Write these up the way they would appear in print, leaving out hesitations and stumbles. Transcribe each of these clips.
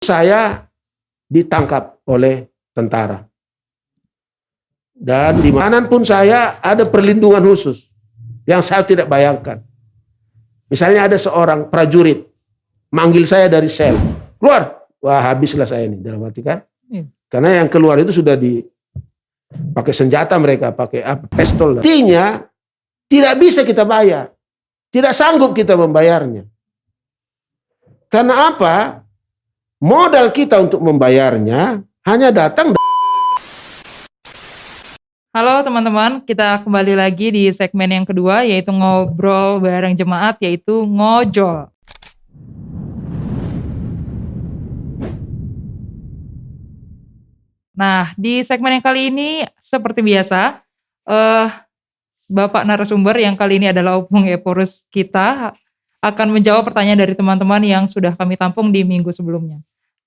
Saya ditangkap oleh tentara. Dan dimanapun saya ada perlindungan khusus yang saya tidak bayangkan. Misalnya ada seorang prajurit manggil saya dari sel, keluar, wah habislah saya ini dalam arti kan. Karena yang keluar itu sudah pakai senjata mereka, pakai pistol. Artinya tidak bisa kita bayar, tidak sanggup kita membayarnya. Karena apa? Modal kita untuk membayarnya hanya datang. Halo teman-teman, kita kembali lagi di segmen yang kedua, yaitu ngobrol bareng jemaat, yaitu ngojol. Nah, di segmen yang kali ini seperti biasa, Bapak narasumber yang kali ini adalah Opung Eporus kita akan menjawab pertanyaan dari teman-teman yang sudah kami tampung di minggu sebelumnya.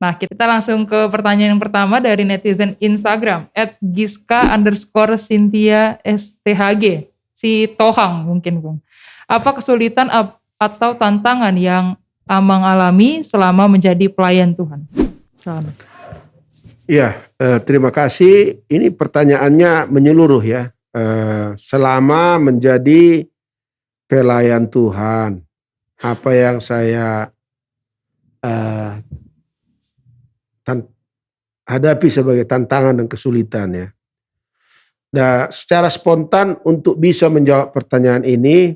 Nah, kita langsung ke pertanyaan yang pertama dari netizen Instagram @giska_cynthia_sthg, si Tohang mungkin Bung. Apa kesulitan atau tantangan yang Amang alami selama menjadi pelayan Tuhan? Selamat. Ya, terima kasih. Ini pertanyaannya menyeluruh ya. Selama menjadi pelayan Tuhan, apa yang saya hadapi sebagai tantangan dan kesulitan ya. Nah, secara spontan untuk bisa menjawab pertanyaan ini,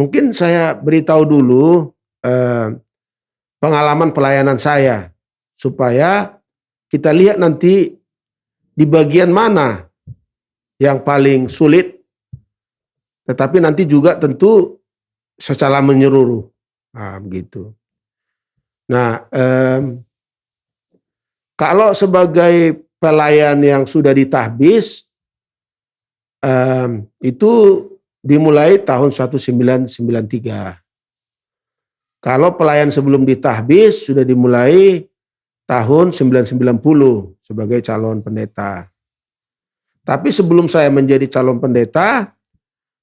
mungkin saya beritahu dulu pengalaman pelayanan saya, supaya kita lihat nanti di bagian mana yang paling sulit, tetapi nanti juga tentu secara menyeluruh. Nah, begitu. Nah, kalau sebagai pelayan yang sudah ditahbis, itu dimulai tahun 1993. Kalau pelayan sebelum ditahbis sudah dimulai tahun 1990 sebagai calon pendeta. Tapi sebelum saya menjadi calon pendeta,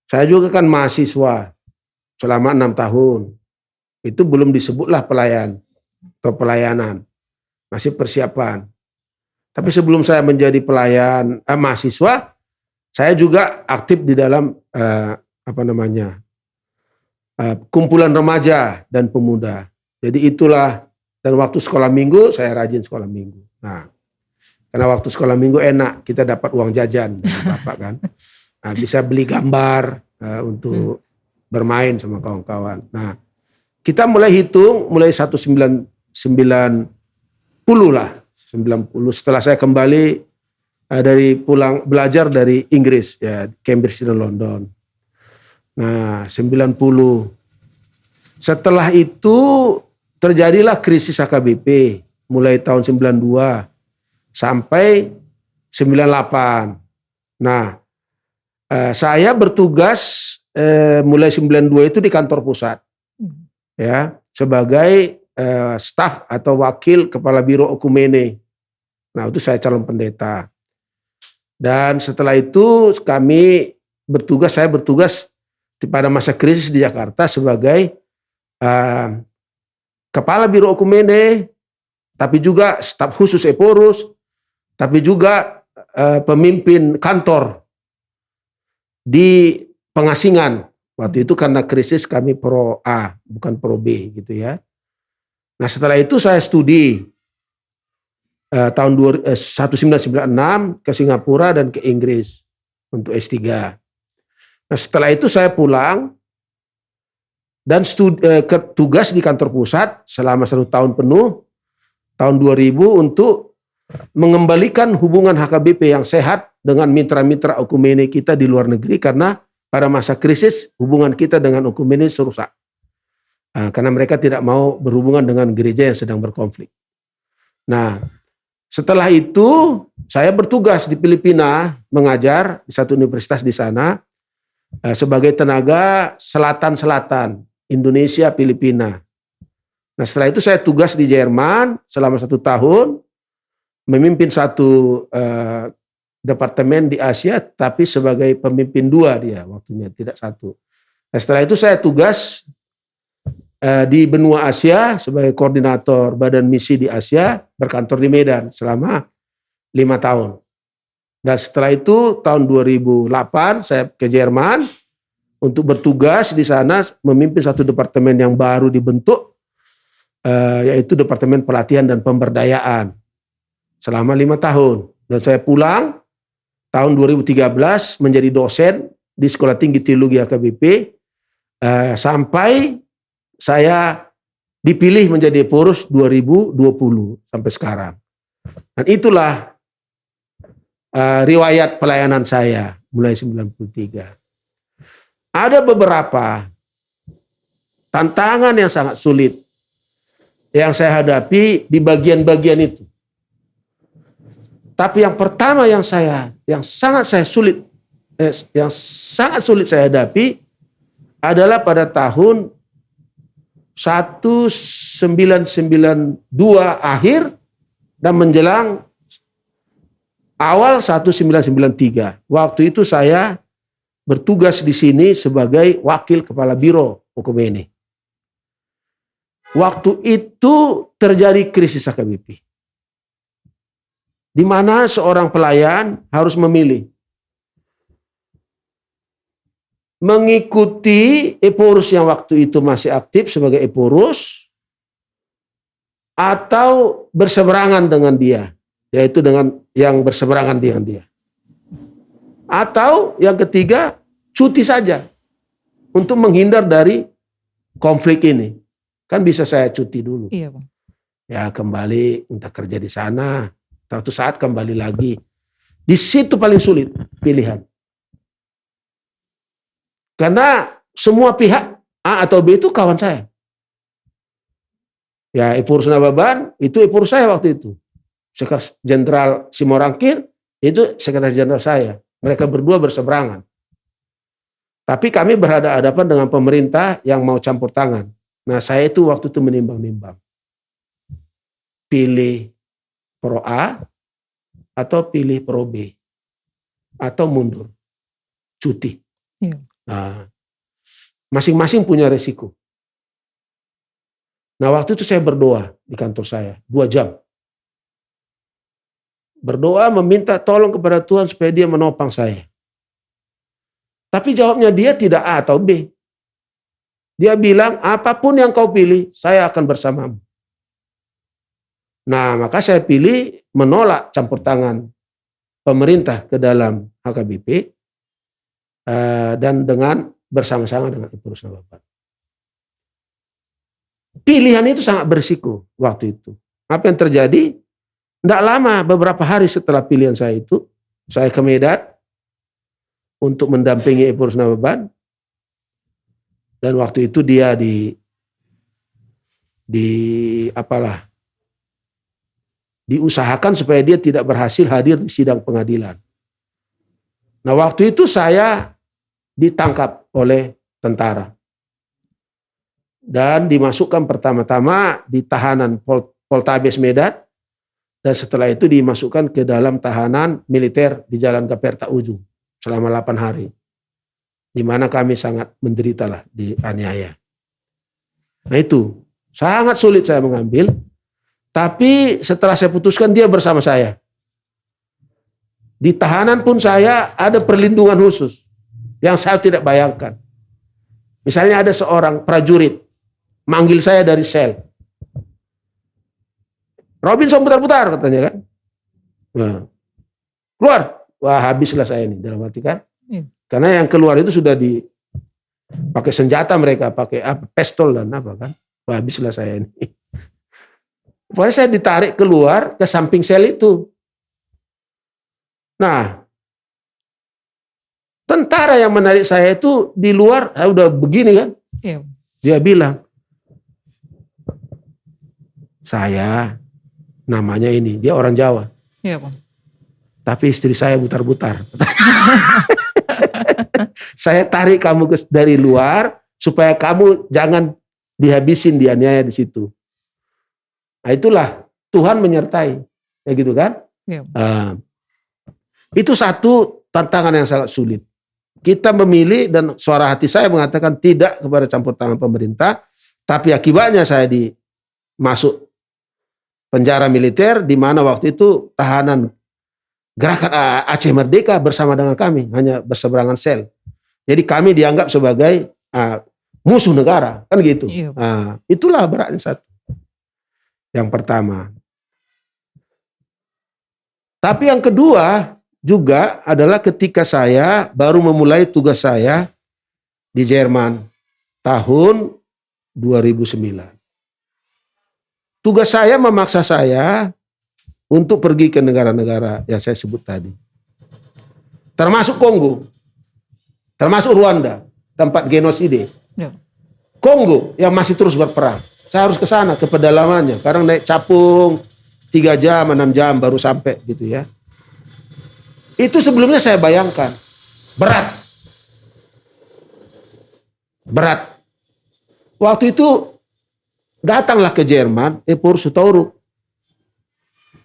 saya juga kan mahasiswa selama 6 tahun. Itu belum disebutlah pelayan atau pelayanan. Masih persiapan. Tapi sebelum saya menjadi pelayan mahasiswa, saya juga aktif di dalam kumpulan remaja dan pemuda. Jadi itulah, dan waktu sekolah minggu saya rajin sekolah minggu. Nah, karena waktu sekolah minggu enak, kita dapat uang jajan dari bapak kan. Nah, bisa beli gambar untuk bermain sama kawan-kawan. Nah, kita mulai hitung mulai 1990 lah, 90 setelah saya kembali dari pulang belajar dari Inggris ya, Cambridge dan London. Nah, 90. Setelah itu terjadilah krisis HKBP mulai tahun 92 sampai 98. Nah, saya bertugas mulai 92 itu di kantor pusat. Ya, sebagai staf atau wakil kepala biro okumene. Nah, itu saya calon pendeta. Dan setelah itu saya bertugas pada masa krisis di Jakarta sebagai kepala biro okumene, tapi juga staf khusus Eporus, tapi juga pemimpin kantor di pengasingan. Waktu itu karena krisis kami pro A, bukan pro B gitu ya. Nah, setelah itu saya studi tahun 1996 ke Singapura dan ke Inggris untuk S3. Nah, setelah itu saya pulang dan tugas di kantor pusat selama 1 tahun penuh, tahun 2000, untuk mengembalikan hubungan HKBP yang sehat dengan mitra-mitra okumene kita di luar negeri, karena pada masa krisis hubungan kita dengan okumene rusak. Karena mereka tidak mau berhubungan dengan gereja yang sedang berkonflik. Nah, setelah itu saya bertugas di Filipina, mengajar di satu universitas di sana sebagai tenaga selatan-selatan Indonesia Filipina. Nah, setelah itu saya tugas di Jerman selama 1 tahun, memimpin satu departemen di Asia, tapi sebagai pemimpin 2 dia waktunya, tidak 1. Nah, setelah itu saya tugas di benua Asia sebagai koordinator Badan Misi di Asia, berkantor di Medan selama 5 tahun. Dan setelah itu tahun 2008 saya ke Jerman untuk bertugas di sana memimpin satu departemen yang baru dibentuk, yaitu Departemen Pelatihan dan Pemberdayaan selama 5 tahun. Dan saya pulang tahun 2013 menjadi dosen di Sekolah Tinggi Teologi HKBP sampai saya dipilih menjadi Eporus 2020 sampai sekarang. Dan itulah riwayat pelayanan saya mulai 93. Ada beberapa tantangan yang sangat sulit yang saya hadapi di bagian-bagian itu. Tapi yang pertama yang sangat sulit saya hadapi adalah pada tahun 1992 akhir dan menjelang awal 1993. Waktu itu saya bertugas di sini sebagai wakil kepala biro Okomene. Waktu itu terjadi krisis HKBP, di mana seorang pelayan harus memilih mengikuti Eporus yang waktu itu masih aktif sebagai Eporus atau berseberangan dengan dia, yaitu dengan yang berseberangan dengan dia. Atau yang ketiga, cuti saja untuk menghindar dari konflik ini. Kan bisa saya cuti dulu. Iya, Bang. Ya kembali untuk kerja di sana, suatu saat kembali lagi. Di situ paling sulit pilihan. Karena semua pihak A atau B itu kawan saya. Ya Eporus Nababan itu Eporus saya waktu itu. Sekretaris Jenderal Simorangkir itu Sekretaris Jenderal saya. Mereka berdua berseberangan. Tapi kami berhadapan dengan pemerintah yang mau campur tangan. Nah saya itu waktu itu menimbang-nimbang. Pilih pro A atau pilih pro B. Atau mundur. Cuti. Iya. Nah, masing-masing punya resiko. Nah waktu itu saya berdoa di kantor saya 2 jam. Berdoa meminta tolong kepada Tuhan supaya dia menopang saya. Tapi jawabnya dia tidak A atau B. Dia bilang apapun yang kau pilih saya akan bersamamu. Nah maka saya pilih menolak campur tangan pemerintah ke dalam HKBP. Dan dengan bersama-sama dengan Eporus Nababan. Pilihan itu sangat berisiko waktu itu. Apa yang terjadi? Tidak lama, beberapa hari setelah pilihan saya itu, saya ke Medan untuk mendampingi Eporus Nababan. Dan waktu itu dia diusahakan supaya dia tidak berhasil hadir di sidang pengadilan. Nah waktu itu saya ditangkap oleh tentara dan dimasukkan pertama-tama di tahanan Poltabes Medan dan setelah itu dimasukkan ke dalam tahanan militer di Jalan Gaperta Ujung selama 8 hari, di mana kami sangat menderita lah dianiaya. Nah itu sangat sulit saya mengambil, tapi setelah saya putuskan dia bersama saya. Di tahanan pun saya ada perlindungan khusus yang saya tidak bayangkan. Misalnya ada seorang prajurit manggil saya dari sel. Robinson putar-putar katanya kan. Nah, keluar. Wah habislah saya ini dalam arti kan. Karena yang keluar itu sudah pakai senjata mereka, pakai pistol dan apa kan. Wah habislah saya ini. Pokoknya saya ditarik keluar ke samping sel itu. Nah, tentara yang menarik saya itu di luar, saya udah begini kan. Iya. Dia bilang, saya namanya ini, dia orang Jawa. Iya, Bang. Tapi istri saya butar-butar. Saya tarik kamu dari luar supaya kamu jangan dihabisin, dianiaya di situ. Nah itulah Tuhan menyertai, kayak gitu kan? Iya. Itu satu tantangan yang sangat sulit. Kita memilih dan suara hati saya mengatakan tidak kepada campur tangan pemerintah, Tapi akibatnya saya masuk penjara militer, di mana waktu itu tahanan Gerakan Aceh Merdeka bersama dengan kami, hanya berseberangan sel. Jadi kami dianggap sebagai musuh negara, kan gitu. Iya. Itulah beratnya satu. Yang pertama. Tapi yang kedua juga adalah ketika saya baru memulai tugas saya di Jerman tahun 2009. Tugas saya memaksa saya untuk pergi ke negara-negara yang saya sebut tadi. Termasuk Kongo. Termasuk Rwanda, tempat genosida. Ya. Kongo yang masih terus berperang. Saya harus ke sana, ke pedalamannya. Karena naik capung 3 jam, 6 jam baru sampai gitu ya. Itu sebelumnya saya bayangkan. Berat. Waktu itu datanglah ke Jerman, Eporus Hutauruk.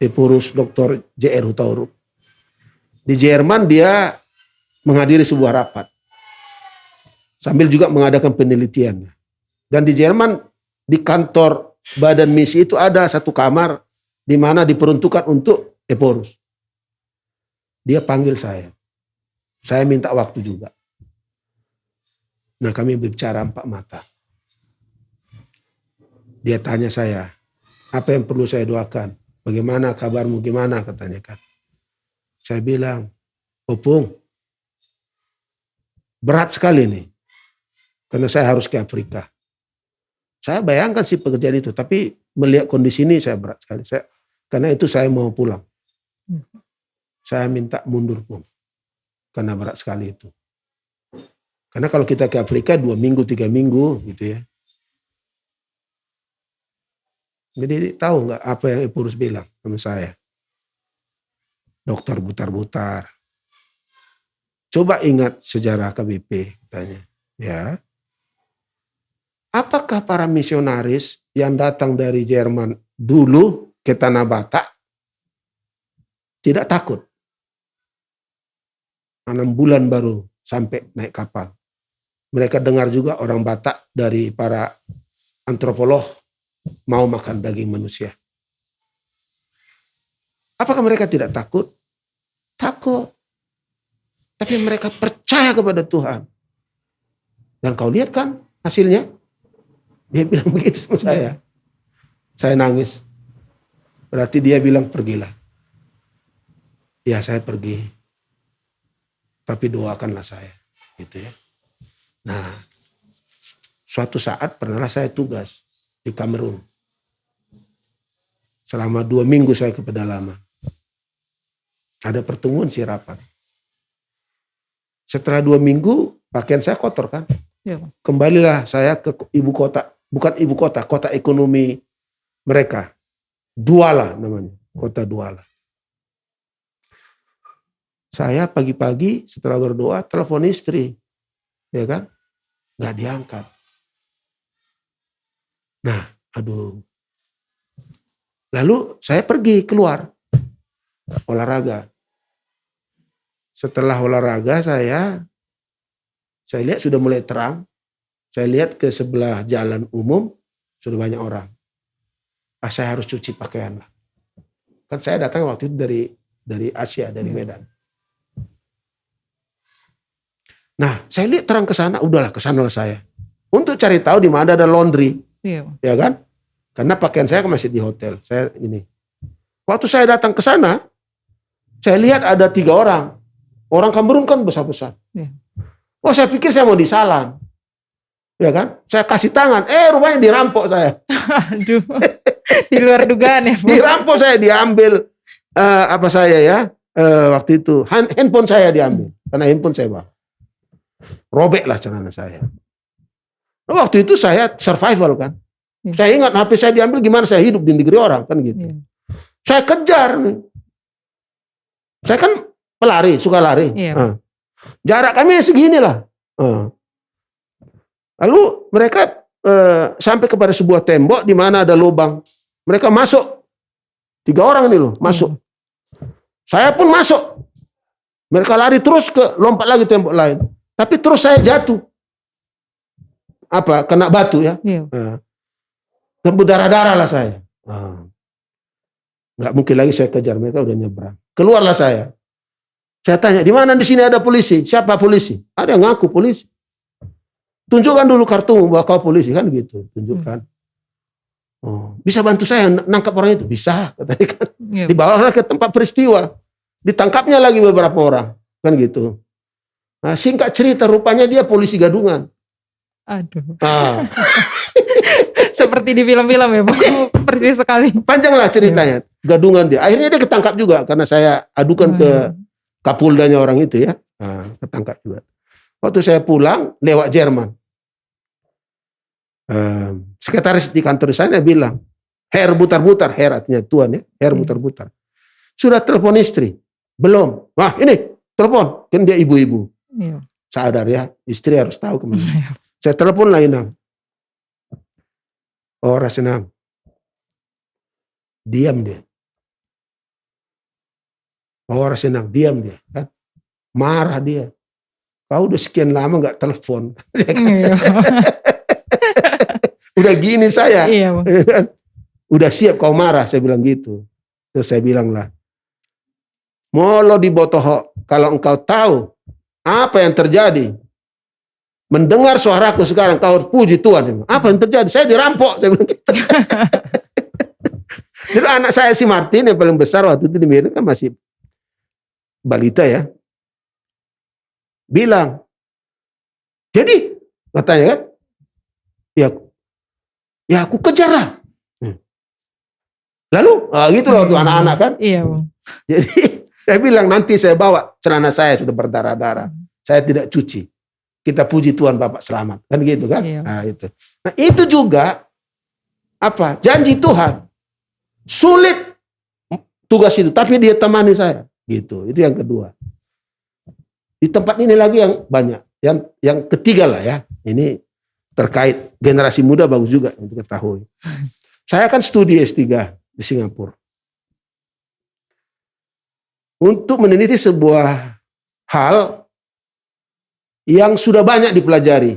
Eporus Dr. J.R. Hutauruk. Di Jerman dia menghadiri sebuah rapat. Sambil juga mengadakan penelitiannya. Dan di Jerman, di kantor badan misi itu ada satu kamar di mana diperuntukkan untuk Eporus. Dia panggil saya. Saya minta waktu juga. Nah, kami berbicara 4 mata. Dia tanya saya, apa yang perlu saya doakan? Bagaimana kabarmu, gimana katanya kan. Saya bilang, Opung, berat sekali nih. Karena saya harus ke Afrika. Saya bayangkan sih pekerjaan itu, tapi melihat kondisi ini saya berat sekali. Karena itu saya mau pulang. Saya minta mundur pun. Karena berat sekali itu. Karena kalau kita ke Afrika 2 minggu, 3 minggu gitu ya. Jadi tahu nggak apa yang Eporus bilang sama saya? Dokter butar-butar. Coba ingat sejarah KBP, katanya. Ya. Apakah para misionaris yang datang dari Jerman dulu ke Tanah Batak tidak takut? 6 bulan baru sampai naik kapal. Mereka dengar juga orang Batak dari para antropolog mau makan daging manusia. Apakah mereka tidak takut? Takut. Tapi mereka percaya kepada Tuhan. Dan kau lihat kan hasilnya? Dia bilang begitu sama saya. Saya nangis. Berarti dia bilang pergilah. Ya saya pergi. Tapi doakanlah saya. Gitu ya. Nah, suatu saat pernahlah saya tugas di Kamerun. Selama 2 minggu saya ke pedalaman. Ada pertemuan rapat. Setelah 2 minggu, pakaian saya kotor kan. Ya. Kembalilah saya ke ibu kota. Bukan ibu kota, kota ekonomi mereka. Douala namanya, kota Douala. Saya pagi-pagi setelah berdoa, telepon istri. Ya kan? Nggak diangkat. Nah, aduh. Lalu saya pergi keluar. Olahraga. Setelah olahraga saya lihat sudah mulai terang. Saya lihat ke sebelah jalan umum sudah banyak orang. Saya harus cuci pakaian lah. Kan saya datang waktu itu dari Asia, dari Medan. Nah, saya lihat terang ke sana, udahlah ke sana lah saya. Untuk cari tahu di mana ada laundry. Iya. Ya kan? Karena pakaian saya masih di hotel. Saya ini. Waktu saya datang ke sana, saya lihat ada 3 orang. Orang Kamerun kan besar-besar. Iya. Wah, saya pikir saya mau disalam. Ya kan? Saya kasih tangan, rupanya dirampok saya. Aduh. Di luar dugaan ya, Bu. Dirampok saya, diambil apa saya ya? Waktu itu handphone saya diambil. Karena handphone saya bawa. Robeklah celana saya. Waktu itu saya survival kan. Ya. Saya ingat HP saya diambil, gimana saya hidup di negeri orang kan gitu. Ya. Saya kejar nih. Saya kan pelari, suka lari. Ya. Jarak kami segini lah. Lalu mereka sampai kepada sebuah tembok di mana ada lubang. Mereka masuk. 3 orang ini loh, masuk. Saya pun masuk. Mereka lari terus lompat lagi tembok lain. Tapi terus saya jatuh. Kena batu ya. Iya. berdarah-darah lah saya. Nggak mungkin lagi saya kejar, mereka udah nyebrang. Keluarlah saya. Saya tanya, di mana di sini ada polisi? Siapa polisi? Ada yang ngaku polisi. Tunjukkan dulu kartu bahwa kau polisi, kan gitu. Tunjukkan. Oh, bisa bantu saya nangkap orang itu? Bisa, katanya kan. Dibawa ke tempat peristiwa. Ditangkapnya lagi beberapa orang, kan gitu. Nah, singkat cerita, rupanya dia polisi gadungan. Aduh. Seperti di film-film ya, Bu. Persis sekali. Panjanglah ceritanya. Gadungan dia. Akhirnya dia ketangkap juga karena saya adukan ke Kapoldanya orang itu ya. Ketangkap juga. Waktu saya pulang lewat Jerman. Sekretaris di kantor saya bilang, Herr butar-butar, Herr artinya Tuan ya, Herr butar-butar. Sudah telepon istri? Belum. Wah ini, telepon. Kan dia ibu-ibu. Sadar ya, istri harus tahu kemana. Saya telepon lah Inang. Oh Rasenang. Diam dia. Oh Rasenang, diam dia. Kan? Marah dia. Kau udah sekian lama gak telepon. Udah gini saya. Iya, udah siap kau marah, saya bilang gitu. Terus saya bilang lah, molo di Botoho, kalau engkau tahu apa yang terjadi, mendengar suaraku sekarang, kau puji Tuhan. Apa yang terjadi? Saya dirampok, saya bilang gitu. Jadi anak saya si Martin yang paling besar waktu itu di Medan kan masih balita ya. Bilang, jadi katanya kan, ya aku kejar lah. Lalu, gitu loh tuh anak-anak kan. Iya, Bang. Jadi saya bilang nanti saya bawa celana saya sudah berdarah-darah. Saya tidak cuci. Kita puji Tuhan Bapak selamat. Kan gitu kan. Iya. Nah itu juga apa? Janji Tuhan. Sulit tugas itu. Tapi dia temani saya. Gitu. Itu yang kedua. Di tempat ini lagi yang banyak. Yang ketiga lah ya. Ini terkait generasi muda bagus juga untuk ketahui. Saya kan studi S3 di Singapura. Untuk meneliti sebuah hal yang sudah banyak dipelajari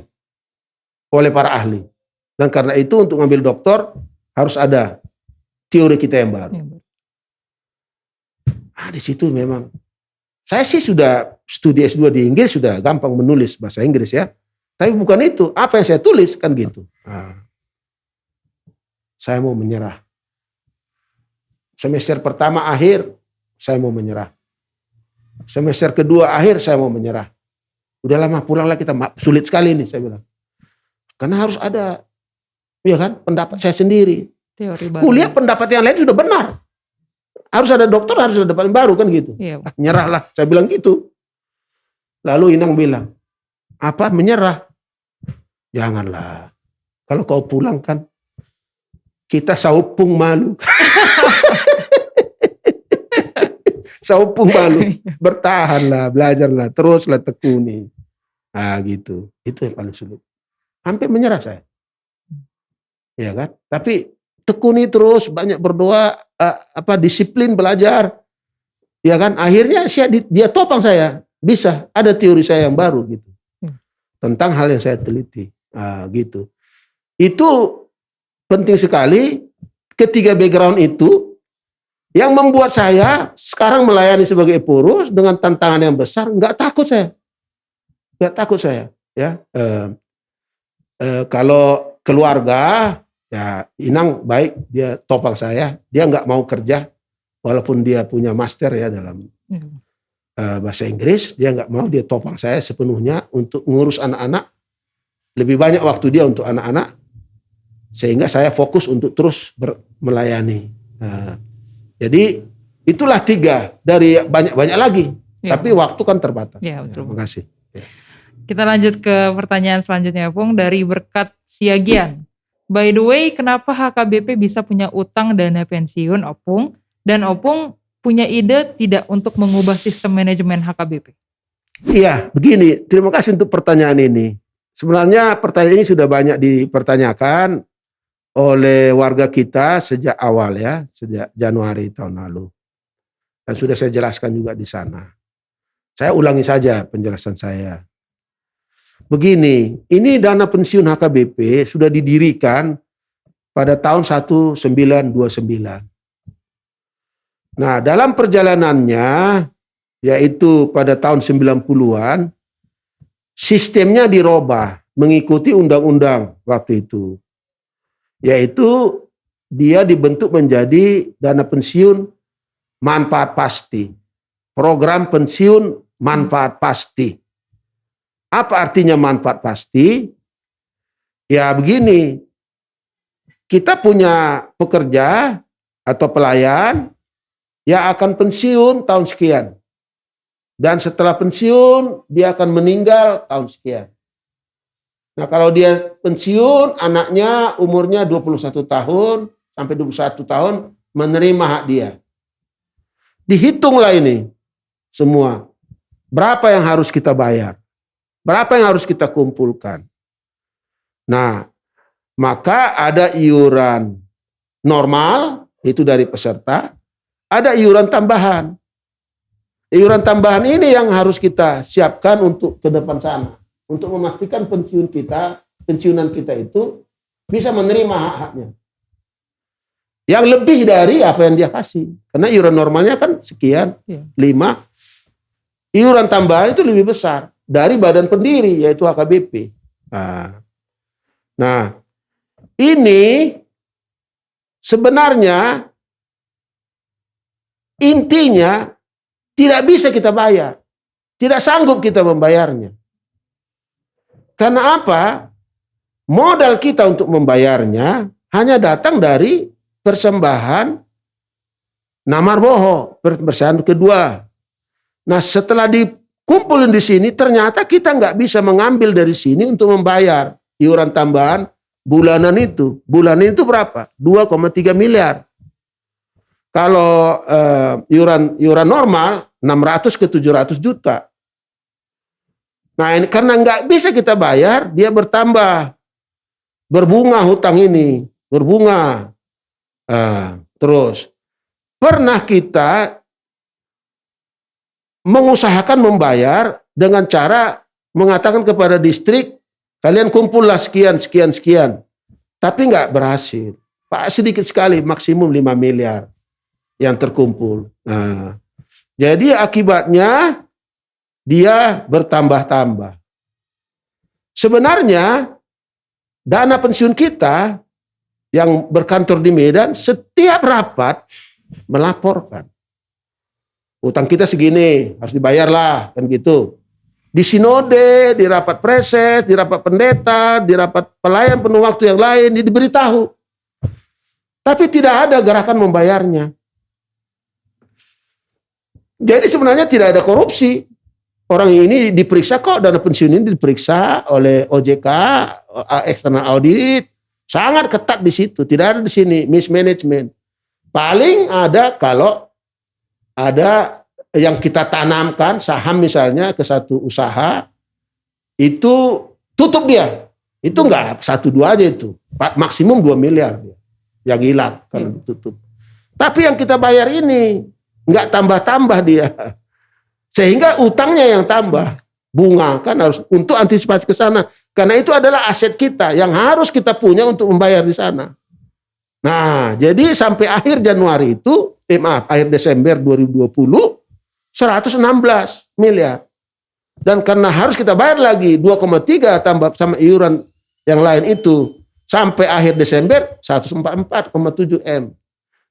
oleh para ahli. Dan karena itu untuk ngambil doktor harus ada teori kita yang baru. Di situ memang saya sih sudah studi S2 di Inggris, sudah gampang menulis bahasa Inggris ya. Tapi bukan itu, apa yang saya tulis kan gitu. Saya mau menyerah. Semester pertama akhir, saya mau menyerah. Semester kedua akhir, saya mau menyerah. Udah lama pulanglah kita, sulit sekali nih saya bilang. Karena harus ada, ya kan, pendapat saya sendiri. Teori baru. Kuliah pendapat yang lain sudah benar. Harus ada dokter, harus ada pendapat baru kan gitu. Iya. Nyerahlah, saya bilang gitu. Lalu Inang bilang, apa menyerah? Janganlah. Kalau kau pulang kan, kita saupung malu. Saupung malu. Bertahanlah, belajarlah, teruslah tekuni. Gitu. Itu yang paling sulit. Hampir menyerah saya. Ya kan? Tapi tekuni terus, banyak berdoa, disiplin belajar. Ya kan? Akhirnya dia topang saya. Bisa, ada teori saya yang baru gitu. Tentang hal yang saya teliti. Gitu. Itu penting sekali. Ketiga background itu yang membuat saya sekarang melayani sebagai Eporus dengan tantangan yang besar. Nggak takut saya. Nggak takut saya. Ya. Kalau keluarga, ya Inang baik, dia topang saya. Dia nggak mau kerja, walaupun dia punya master ya dalam bahasa Inggris. Dia nggak mau, dia topang saya sepenuhnya untuk ngurus anak-anak. Lebih banyak waktu dia untuk anak-anak, sehingga saya fokus untuk terus melayani. Jadi itulah 3 dari banyak-banyak lagi, tapi waktu kan terbatas. Ya, betul. Terima kasih. Kita lanjut ke pertanyaan selanjutnya, Pung, dari Berkat Siagian. By the way, kenapa HKBP bisa punya utang dana pensiun, Opung? Dan Opung punya ide tidak untuk mengubah sistem manajemen HKBP? Iya, begini. Terima kasih untuk pertanyaan ini. Sebenarnya pertanyaan ini sudah banyak dipertanyakan oleh warga kita sejak awal ya, sejak Januari tahun lalu. Dan sudah saya jelaskan juga di sana. Saya ulangi saja penjelasan saya. Begini, ini dana pensiun HKBP sudah didirikan pada tahun 1929. Nah, dalam perjalanannya, yaitu pada tahun 90-an, sistemnya dirubah mengikuti undang-undang waktu itu. Yaitu dia dibentuk menjadi dana pensiun manfaat pasti. Program pensiun manfaat pasti. Apa artinya manfaat pasti? Ya begini, kita punya pekerja atau pelayan yang akan pensiun tahun sekian. Dan setelah pensiun, dia akan meninggal tahun sekian. Nah, kalau dia pensiun, anaknya umurnya 21 tahun sampai 21 tahun menerima hak dia. Dihitunglah ini semua. Berapa yang harus kita bayar? Berapa yang harus kita kumpulkan? Nah, maka ada iuran normal, itu dari peserta. Ada iuran tambahan. Iuran tambahan ini yang harus kita siapkan untuk ke depan sana. Untuk memastikan pensiunan kita itu bisa menerima hak-haknya. Yang lebih dari apa yang dia kasih. Karena iuran normalnya kan sekian, 5. Iuran tambahan itu lebih besar dari badan pendiri, yaitu HKBP. Nah, ini sebenarnya intinya tidak bisa kita bayar. Tidak sanggup kita membayarnya. Karena apa? Modal kita untuk membayarnya hanya datang dari persembahan namar boho, persembahan kedua. Nah, setelah dikumpulin di sini, ternyata kita nggak bisa mengambil dari sini untuk membayar iuran tambahan bulanan itu. Bulanan itu berapa? 2,3 miliar. Kalau iuran normal 600 ke 700 juta. Nah, ini karena nggak bisa kita bayar, dia bertambah. Berbunga hutang ini, berbunga. Terus pernah kita mengusahakan membayar dengan cara mengatakan kepada distrik, kalian kumpullah sekian. Tapi nggak berhasil. Pak, sedikit sekali, maksimum 5 miliar. Yang terkumpul. Nah, jadi akibatnya dia bertambah-tambah. Sebenarnya dana pensiun kita yang berkantor di Medan setiap rapat melaporkan utang kita segini, harus dibayarlah, kan gitu. Di sinode, di rapat preses, di rapat pendeta, di rapat pelayan penuh waktu yang lain diberitahu. Tapi tidak ada gerakan membayarnya. Jadi sebenarnya tidak ada korupsi. Orang ini diperiksa kok, dana pensiun ini diperiksa oleh OJK, external audit, sangat ketat di situ. Tidak ada di sini mismanagement. Paling ada kalau ada yang kita tanamkan saham misalnya ke satu usaha, itu tutup dia. Itu enggak 1-2 aja itu, maksimum 2 miliar dia yang hilang kalau ditutup. Tapi yang kita bayar ini nggak tambah-tambah dia, sehingga utangnya yang tambah, bunga kan harus untuk antisipasi ke sana, karena itu adalah aset kita yang harus kita punya untuk membayar di sana. Nah, jadi sampai akhir Januari itu, akhir Desember 2020, 116 miliar, dan karena harus kita bayar lagi 2,3 tambah sama iuran yang lain itu, sampai akhir Desember 144,7 M.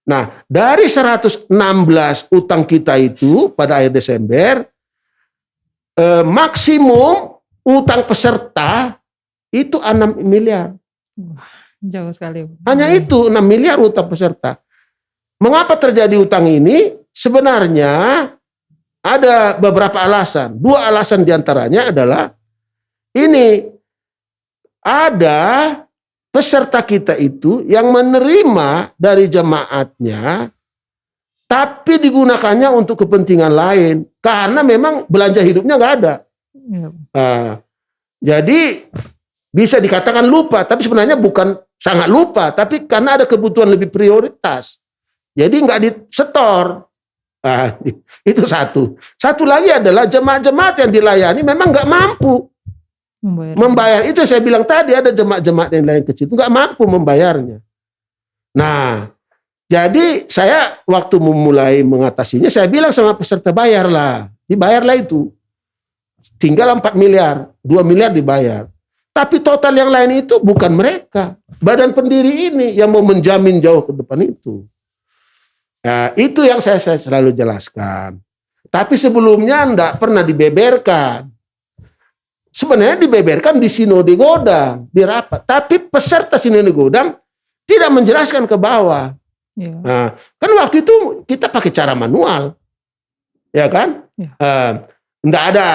Nah, dari 116 utang kita itu pada akhir Desember, maksimum utang peserta itu 6 miliar. Jauh sekali. Hanya itu 6 miliar utang peserta. Mengapa terjadi utang ini? Sebenarnya ada beberapa alasan. 2 alasan diantaranya adalah ini, ada peserta kita itu yang menerima dari jemaatnya, tapi digunakannya untuk kepentingan lain, karena memang belanja hidupnya nggak ada. Jadi bisa dikatakan lupa, tapi sebenarnya bukan sangat lupa, tapi karena ada kebutuhan lebih prioritas, jadi nggak disetor. Itu satu. Satu lagi adalah jemaat-jemaat yang dilayani memang nggak mampu membayar. Itu yang saya bilang tadi, ada jemaat-jemaat yang lain kecil itu nggak mampu membayarnya. Nah, jadi saya waktu memulai mengatasinya, saya bilang sama peserta, bayarlah. Dibayarlah itu. Tinggal 4 miliar, 2 miliar dibayar. Tapi total yang lain itu bukan mereka. Badan pendiri ini yang mau menjamin jauh ke depan itu. Nah, itu yang saya selalu jelaskan. Tapi sebelumnya enggak pernah dibeberkan. Sebenarnya dibeberkan di Sinode Godang, di rapat. Tapi peserta Sinode Godang tidak menjelaskan ke bawah. Ya. Nah, kan waktu itu kita pakai cara manual, ya kan? Ya. Nggak ada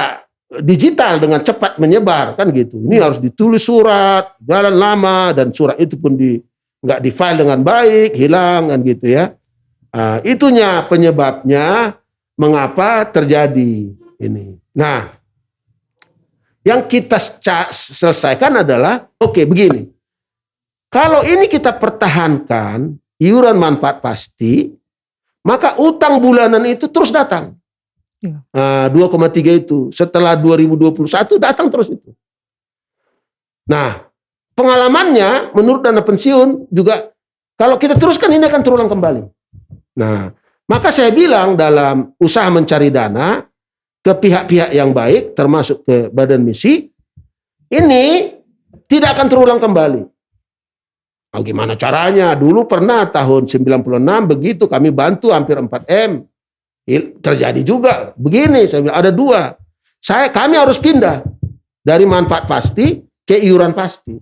digital dengan cepat menyebar kan gitu. Ini harus ditulis surat, jalan lama, dan surat itu pun nggak di file dengan baik, hilang kan gitu ya. Itunya penyebabnya mengapa terjadi ini. Nah, yang kita selesaikan adalah oke, begini. Kalau ini kita pertahankan iuran manfaat pasti, maka utang bulanan itu terus datang. Ya. 2,3 itu. Setelah 2021 datang terus itu. Nah, pengalamannya menurut dana pensiun juga, kalau kita teruskan ini akan terulang kembali. Nah, maka saya bilang dalam usaha mencari dana ke pihak-pihak yang baik, termasuk ke badan misi, ini tidak akan terulang kembali. Oh, gimana caranya? Dulu pernah tahun 96 begitu, kami bantu hampir 4M. Terjadi juga begini, saya bilang ada dua. Kami harus pindah dari manfaat pasti ke iuran pasti.